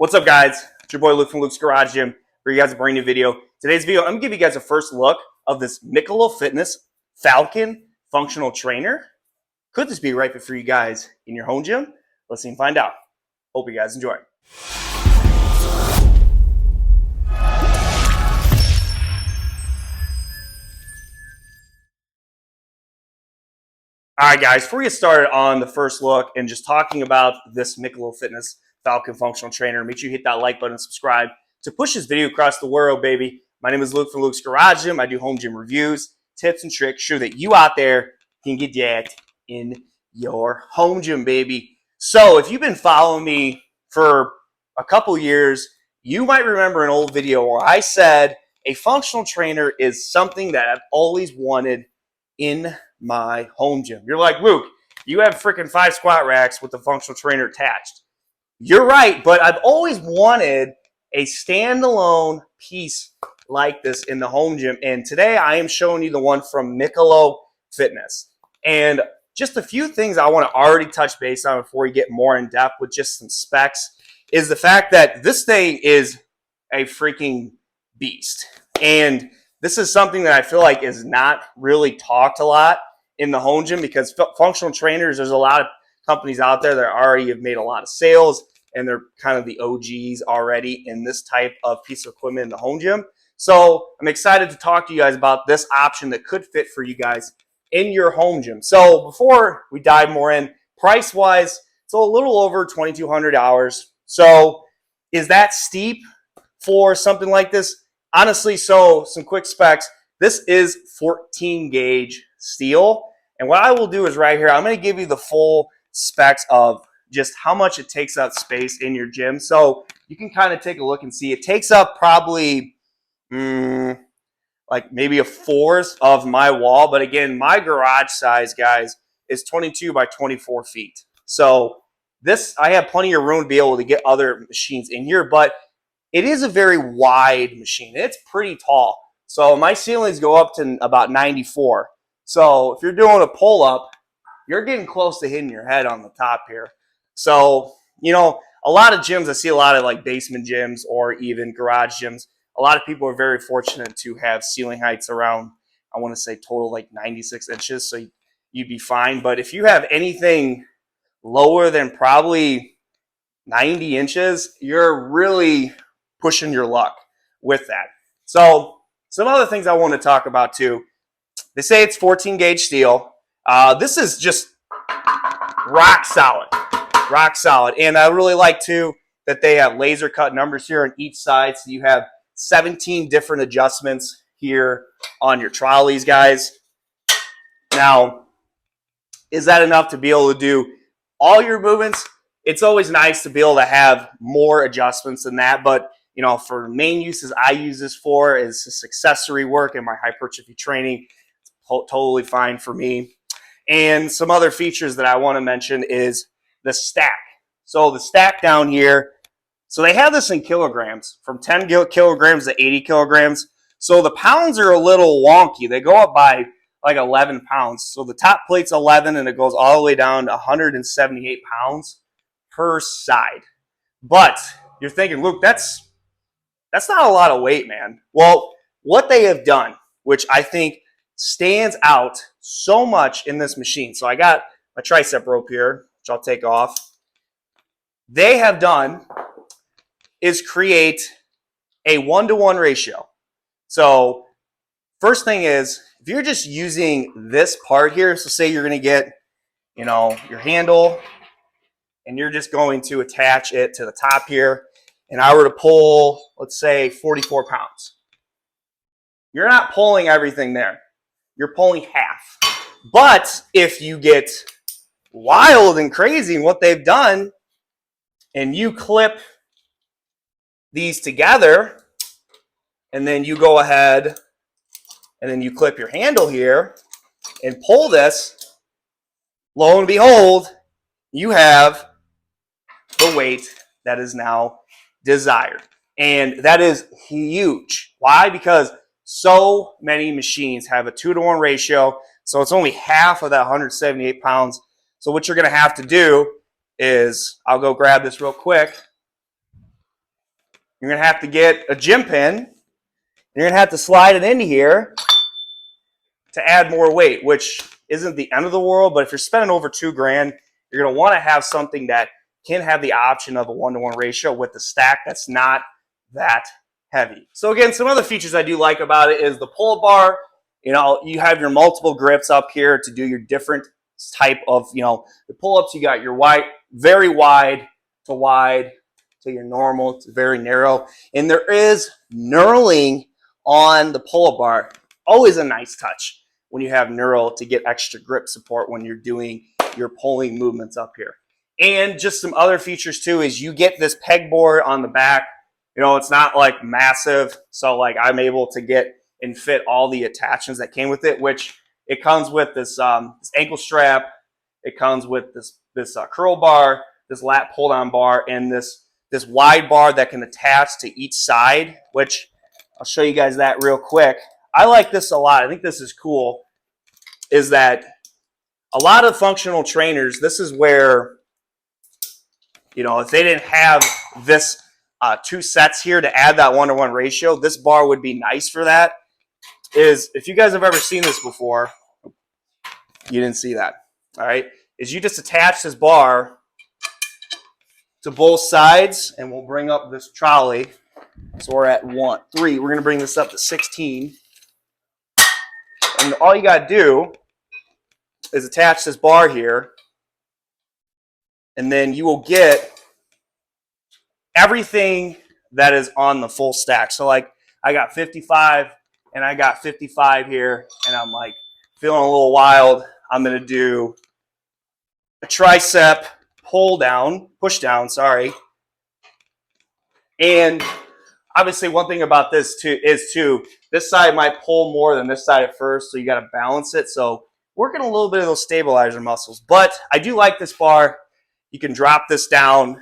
What's up, guys? It's your boy Luke from Luke's Garage Gym. For you guys a brand new video. Today's video, I'm gonna give you guys a first look of this Mikolo Fitness Falcon functional trainer. Could this be a right fit for you guys in your home gym? Let's see and find out. Hope you guys enjoy. All right, guys, before we get started on the first look and just talking about this Mikolo Fitness Falcon functional trainer, make sure you hit that like button and subscribe to push this video across the world, baby. My name is Luke from Luke's Garage Gym. I do home gym reviews, tips, and tricks, sure that you out there can get that in your home gym, baby. So if you've been following me for a couple years, you might remember an old video where I said a functional trainer is something that I've always wanted in my home gym. You're like, Luke, you have freaking 5 squat racks with the functional trainer attached. You're right, but I've always wanted a standalone piece like this in the home gym. And today I am showing you the one from Mikolo Fitness. And just a few things I want to already touch base on before we get more in depth with just some specs is the fact that this thing is a freaking beast. And this is something that I feel like is not really talked a lot in the home gym because functional trainers, there's a lot of companies out there that already have made a lot of sales and they're kind of the OGs already in this type of piece of equipment in the home gym. So I'm excited to talk to you guys about this option that could fit for you guys in your home gym. So before we dive more in, price-wise, it's a little over $2,200. So is that steep for something like this? Honestly, so some quick specs. This is 14 gauge steel. And what I will do is right here, I'm going to give you the full specs of just how much it takes up space in your gym. So you can kind of take a look and see it takes up probably like maybe a fourth of my wall. But again, my garage size, guys, is 22 by 24 feet. So this, I have plenty of room to be able to get other machines in here, but it is a very wide machine. It's pretty tall. So my ceilings go up to about 94. So if you're doing a pull-up, you're getting close to hitting your head on the top here. So, you know, a lot of gyms, I see a lot of like basement gyms or even garage gyms. A lot of people are very fortunate to have ceiling heights around, I want to say total like 96 inches. So you'd be fine. But if you have anything lower than probably 90 inches, you're really pushing your luck with that. So some other things I want to talk about too. They say it's 14 gauge steel. This is just rock solid. Rock solid. And I really like too that they have laser cut numbers here on each side. So you have 17 different adjustments here on your trolleys, guys. Now, is that enough to be able to do all your movements? It's always nice to be able to have more adjustments than that. But, you know, for main uses I use this for is this accessory work and my hypertrophy training. It's totally fine for me. And some other features that I want to mention is the stack. So the stack down here, so they have this in kilograms, from 10 kilograms to 80 kilograms. So the pounds are a little wonky. They go up by like 11 pounds. So the top plate's 11 and it goes all the way down to 178 pounds per side. But you're thinking, Luke, that's not a lot of weight, man. Well, what they have done, which I think stands out so much in this machine. So I got a tricep rope here, which I'll take off. They have done is create a 1-to-1 ratio. So first thing is, if you're just using this part here, so say you're going to get, you know, your handle and you're just going to attach it to the top here, and I were to pull, let's say 44 pounds. You're not pulling everything there. You're pulling half. But if you get wild and crazy in what they've done, and you clip these together, and then you go ahead and then you clip your handle here and pull this, lo and behold, you have the weight that is now desired. And that is huge. Why? Because so many machines have a 2-to-1 ratio, so it's only half of that 178 pounds. So what you're going to have to do is, I'll go grab this real quick. You're going to have to get a gym pin. You're going to have to slide it into here to add more weight, which isn't the end of the world, but if you're spending over $2,000, you're going to want to have something that can have the option of a 1-to-1 ratio with the stack that's not that heavy. So again, some other features I do like about it is the pull bar. You know, you have your multiple grips up here to do your different type of, you know, the pull-ups. You got your wide, very wide to your normal to very narrow. And there is knurling on the pull-up bar. Always a nice touch when you have knurl to get extra grip support when you're doing your pulling movements up here. And just some other features too is you get this pegboard on the back. You know, it's not like massive. So like I'm able to get and fit all the attachments that came with it, which it comes with this, this ankle strap. It comes with this curl bar, this lat pull down bar, and this wide bar that can attach to each side, which I'll show you guys that real quick. I like this a lot. I think this is cool, is that a lot of functional trainers, this is where, you know, if they didn't have this 2 sets here to add that 1-to-1 ratio, this bar would be nice for that. Is if you guys have ever seen this before, you didn't see that, all right, is you just attach this bar to both sides, and we'll bring up this trolley. So we're at 3. We're going to bring this up to 16. And all you got to do is attach this bar here, and then you will get everything that is on the full stack. So like I got 55 and I got 55 here, and I'm like feeling a little wild. I'm going to do a tricep push down, sorry. And obviously one thing about this too is this side might pull more than this side at first, so you got to balance it. So working a little bit of those stabilizer muscles. But I do like this bar. You can drop this down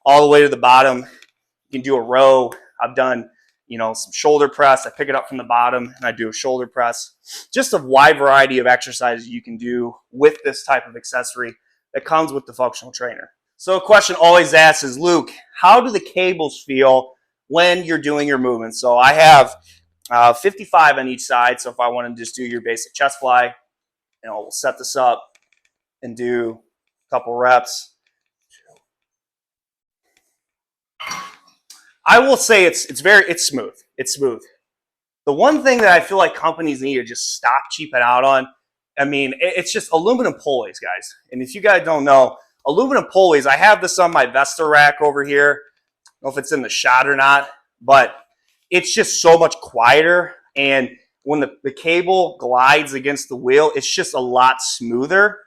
all the way to the bottom. You can do a row. I've done, you know, some shoulder press. I pick it up from the bottom and I do a shoulder press. Just a wide variety of exercises you can do with this type of accessory that comes with the functional trainer. So a question always asked is, Luke, how do the cables feel when you're doing your movements? So I have 55 on each side. So if I want to just do your basic chest fly, you know, we'll set this up and do a couple reps. I will say it's smooth. It's smooth. The one thing that I feel like companies need to just stop cheaping out on, I mean, it's just aluminum pulleys, guys. And if you guys don't know, aluminum pulleys, I have this on my Vesta rack over here. I don't know if it's in the shot or not, but it's just so much quieter. And when the cable glides against the wheel, it's just a lot smoother.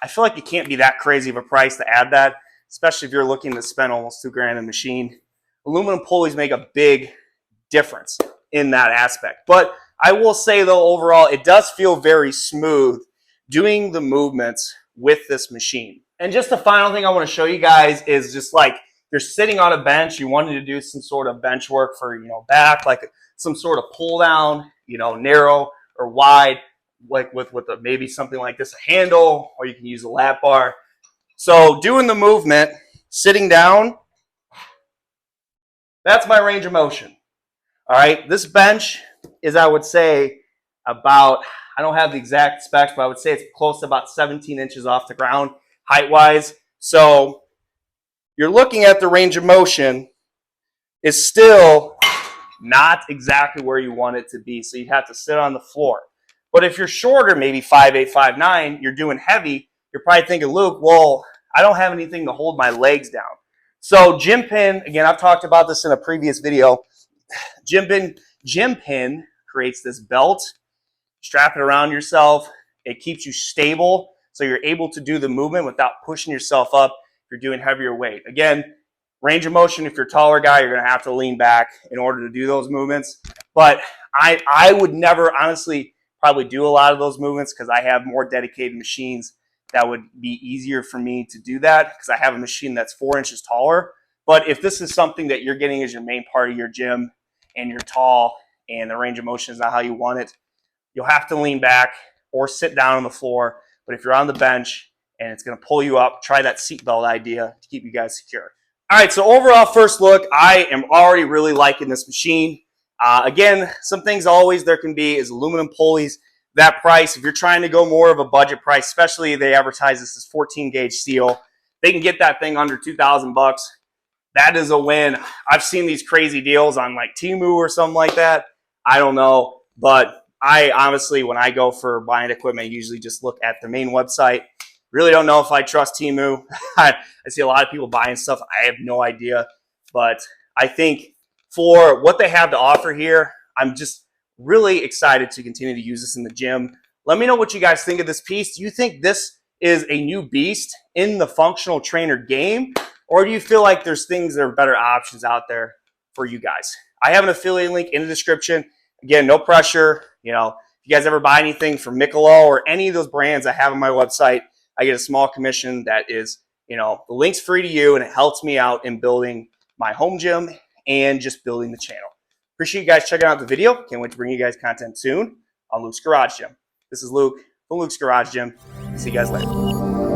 I feel like it can't be that crazy of a price to add that, especially if you're looking to spend almost $2,000 in a machine. Aluminum pulleys make a big difference in that aspect. But I will say, though, overall, it does feel very smooth doing the movements with this machine. And just the final thing I want to show you guys is just like you're sitting on a bench, you wanted to do some sort of bench work for, you know, back, like some sort of pull down, you know, narrow or wide, like with maybe something like this, a handle, or you can use a lat bar. So doing the movement, sitting down, that's my range of motion. All right, this bench is, I would say, about, I don't have the exact specs, but I would say it's close to about 17 inches off the ground, height-wise. So you're looking at the range of motion is still not exactly where you want it to be. So you'd have to sit on the floor. But if you're shorter, maybe 5'8", 5'9", you're doing heavy, you're probably thinking, Luke, well, I don't have anything to hold my legs down. So gym pin, again, I've talked about this in a previous video. Gym pin creates this belt. Strap it around yourself. It keeps you stable, so you're able to do the movement without pushing yourself up if you're doing heavier weight. Again, range of motion, if you're a taller guy, you're going to have to lean back in order to do those movements. But I would never, honestly, probably do a lot of those movements because I have more dedicated machines that would be easier for me to do that because I have a machine that's 4 inches taller. But if this is something that you're getting as your main part of your gym and you're tall and the range of motion is not how you want it, you'll have to lean back or sit down on the floor. But if you're on the bench and it's going to pull you up, try that seatbelt idea to keep you guys secure. All right, so overall first look, I am already really liking this machine. Again, some things always there can be is aluminum pulleys. That price, if you're trying to go more of a budget price, especially they advertise this as 14 gauge steel, they can get that thing under 2,000 bucks. That is a win. I've seen these crazy deals on like Temu or something like that. I don't know, but I honestly, when I go for buying equipment, I usually just look at the main website. Really don't know if I trust Temu. I see a lot of people buying stuff. I have no idea, but I think for what they have to offer here, I'm just really excited to continue to use this in the gym. Let me know what you guys think of this piece. Do you think this is a new beast in the functional trainer game? Or do you feel like there's things that are better options out there for you guys? I have an affiliate link in the description. Again, no pressure. You know, if you guys ever buy anything from Mikolo or any of those brands I have on my website, I get a small commission that is, you know, the link's free to you and it helps me out in building my home gym and just building the channel. Appreciate you guys checking out the video. Can't wait to bring you guys content soon on Luke's Garage Gym. This is Luke from Luke's Garage Gym. See you guys later.